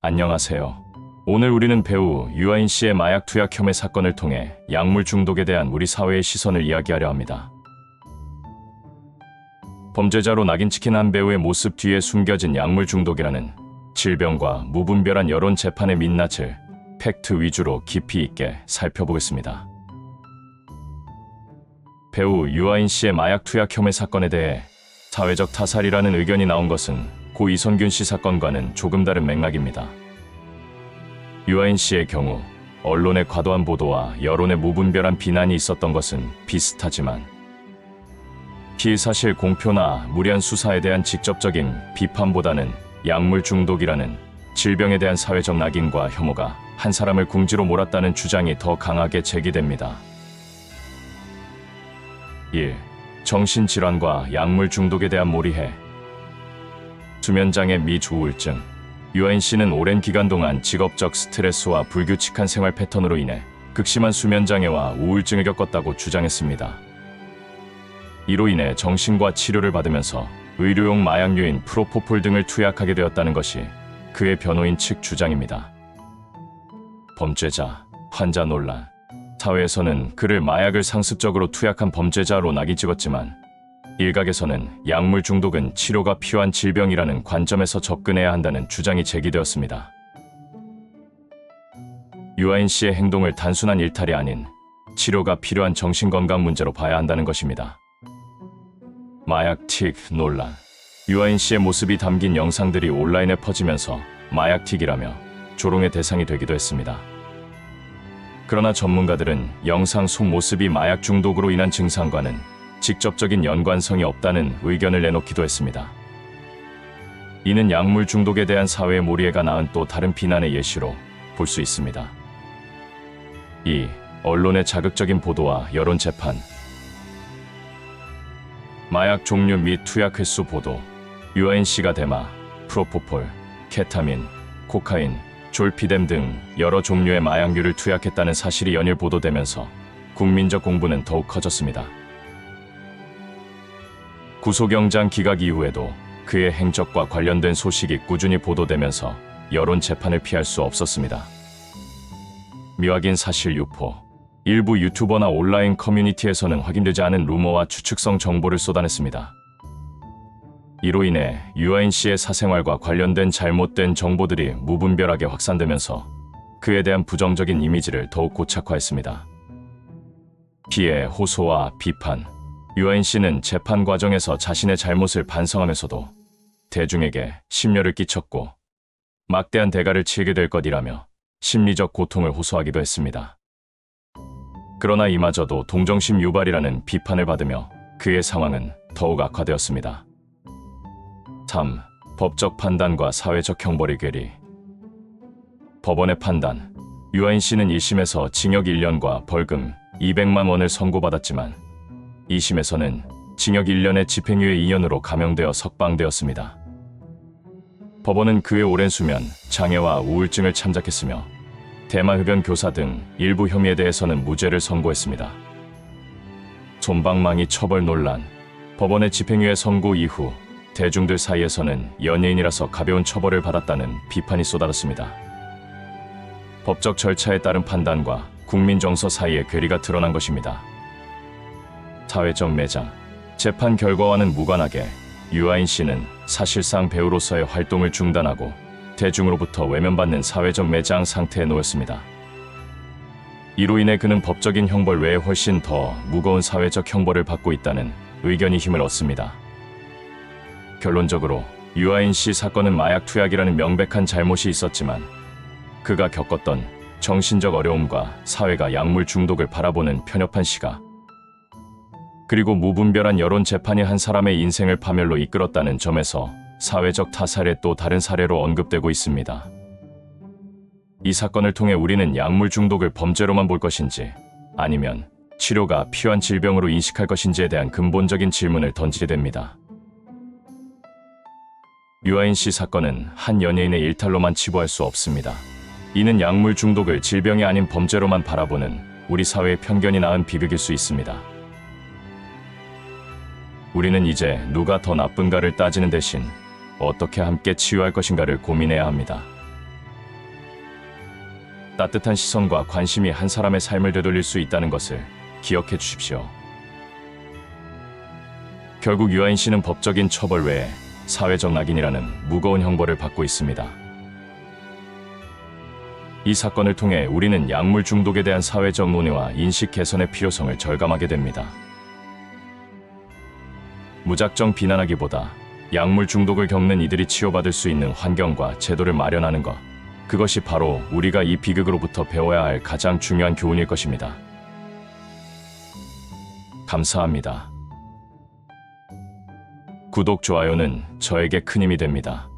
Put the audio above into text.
안녕하세요. 오늘 우리는 배우 유아인 씨의 마약 투약 혐의 사건을 통해 약물 중독에 대한 우리 사회의 시선을 이야기하려 합니다. 범죄자로 낙인 찍힌 한 배우의 모습 뒤에 숨겨진 약물 중독이라는 질병과 무분별한 여론 재판의 민낯을 팩트 위주로 깊이 있게 살펴보겠습니다. 배우 유아인 씨의 마약 투약 혐의 사건에 대해 사회적 타살이라는 의견이 나온 것은 고 이선균 씨 사건과는 조금 다른 맥락입니다. 유아인 씨의 경우 언론의 과도한 보도와 여론의 무분별한 비난이 있었던 것은 비슷하지만 피의사실 공표나 무리한 수사에 대한 직접적인 비판보다는 약물 중독이라는 질병에 대한 사회적 낙인과 혐오가 한 사람을 궁지로 몰았다는 주장이 더 강하게 제기됩니다. 1. 정신질환과 약물 중독에 대한 몰이해. 수면장애 미 조우울증. 유아인 씨는 오랜 기간 동안 직업적 스트레스와 불규칙한 생활 패턴으로 인해 극심한 수면장애와 우울증을 겪었다고 주장했습니다. 이로 인해 정신과 치료를 받으면서 의료용 마약류인 프로포폴 등을 투약하게 되었다는 것이 그의 변호인 측 주장입니다. 범죄자, 환자 논란. 사회에서는 그를 마약을 상습적으로 투약한 범죄자로 낙인 찍었지만 일각에서는 약물 중독은 치료가 필요한 질병이라는 관점에서 접근해야 한다는 주장이 제기되었습니다. 유아인 씨의 행동을 단순한 일탈이 아닌 치료가 필요한 정신건강 문제로 봐야 한다는 것입니다. 마약 틱 논란. 유아인 씨의 모습이 담긴 영상들이 온라인에 퍼지면서 마약 틱이라며 조롱의 대상이 되기도 했습니다. 그러나 전문가들은 영상 속 모습이 마약 중독으로 인한 증상과는 직접적인 연관성이 없다는 의견을 내놓기도 했습니다. 이는 약물 중독에 대한 사회의 몰이해가 낳은 또 다른 비난의 예시로 볼 수 있습니다. 2. 언론의 자극적인 보도와 여론 재판. 마약 종류 및 투약 횟수 보도. 유아인 씨가 대마, 프로포폴, 케타민, 코카인, 졸피뎀 등 여러 종류의 마약류를 투약했다는 사실이 연일 보도되면서 국민적 공분은 더욱 커졌습니다. 구속영장 기각 이후에도 그의 행적과 관련된 소식이 꾸준히 보도되면서 여론 재판을 피할 수 없었습니다. 미확인 사실 유포. 일부 유튜버나 온라인 커뮤니티에서는 확인되지 않은 루머와 추측성 정보를 쏟아냈습니다. 이로 인해 유아인 씨의 사생활과 관련된 잘못된 정보들이 무분별하게 확산되면서 그에 대한 부정적인 이미지를 더욱 고착화했습니다. 피해, 호소와 비판. 유아인 씨는 재판 과정에서 자신의 잘못을 반성하면서도 대중에게 심려를 끼쳤고 막대한 대가를 치르게 될 것이라며 심리적 고통을 호소하기도 했습니다. 그러나 이마저도 동정심 유발이라는 비판을 받으며 그의 상황은 더욱 악화되었습니다. 3. 법적 판단과 사회적 형벌의 괴리. 법원의 판단. 유아인 씨는 1심에서 징역 1년과 벌금 200만 원을 선고받았지만 2심에서는 징역 1년에 집행유예 2년으로 감형되어 석방되었습니다. 법원은 그의 오랜 수면, 장애와 우울증을 참작했으며 대마흡연 교사 등 일부 혐의에 대해서는 무죄를 선고했습니다. 솜방망이 처벌 논란. 법원의 집행유예 선고 이후 대중들 사이에서는 연예인이라서 가벼운 처벌을 받았다는 비판이 쏟아졌습니다. 법적 절차에 따른 판단과 국민 정서 사이의 괴리가 드러난 것입니다. 사회적 매장. 재판 결과와는 무관하게 유아인 씨는 사실상 배우로서의 활동을 중단하고 대중으로부터 외면받는 사회적 매장 상태에 놓였습니다. 이로 인해 그는 법적인 형벌 외에 훨씬 더 무거운 사회적 형벌을 받고 있다는 의견이 힘을 얻습니다. 결론적으로 유아인 씨 사건은 마약 투약이라는 명백한 잘못이 있었지만 그가 겪었던 정신적 어려움과 사회가 약물 중독을 바라보는 편협한 시각, 그리고 무분별한 여론 재판이 한 사람의 인생을 파멸로 이끌었다는 점에서 사회적 타살의 또 다른 사례로 언급되고 있습니다. 이 사건을 통해 우리는 약물 중독을 범죄로만 볼 것인지 아니면 치료가 필요한 질병으로 인식할 것인지에 대한 근본적인 질문을 던지게 됩니다. 유아인 씨 사건은 한 연예인의 일탈로만 치부할 수 없습니다. 이는 약물 중독을 질병이 아닌 범죄로만 바라보는 우리 사회의 편견이 낳은 비극일 수 있습니다. 우리는 이제 누가 더 나쁜가를 따지는 대신 어떻게 함께 치유할 것인가를 고민해야 합니다. 따뜻한 시선과 관심이 한 사람의 삶을 되돌릴 수 있다는 것을 기억해 주십시오. 결국 유아인 씨는 법적인 처벌 외에 사회적 낙인이라는 무거운 형벌을 받고 있습니다. 이 사건을 통해 우리는 약물 중독에 대한 사회적 논의와 인식 개선의 필요성을 절감하게 됩니다. 무작정 비난하기보다 약물 중독을 겪는 이들이 치료받을 수 있는 환경과 제도를 마련하는 것, 그것이 바로 우리가 이 비극으로부터 배워야 할 가장 중요한 교훈일 것입니다. 감사합니다. 구독, 좋아요는 저에게 큰 힘이 됩니다.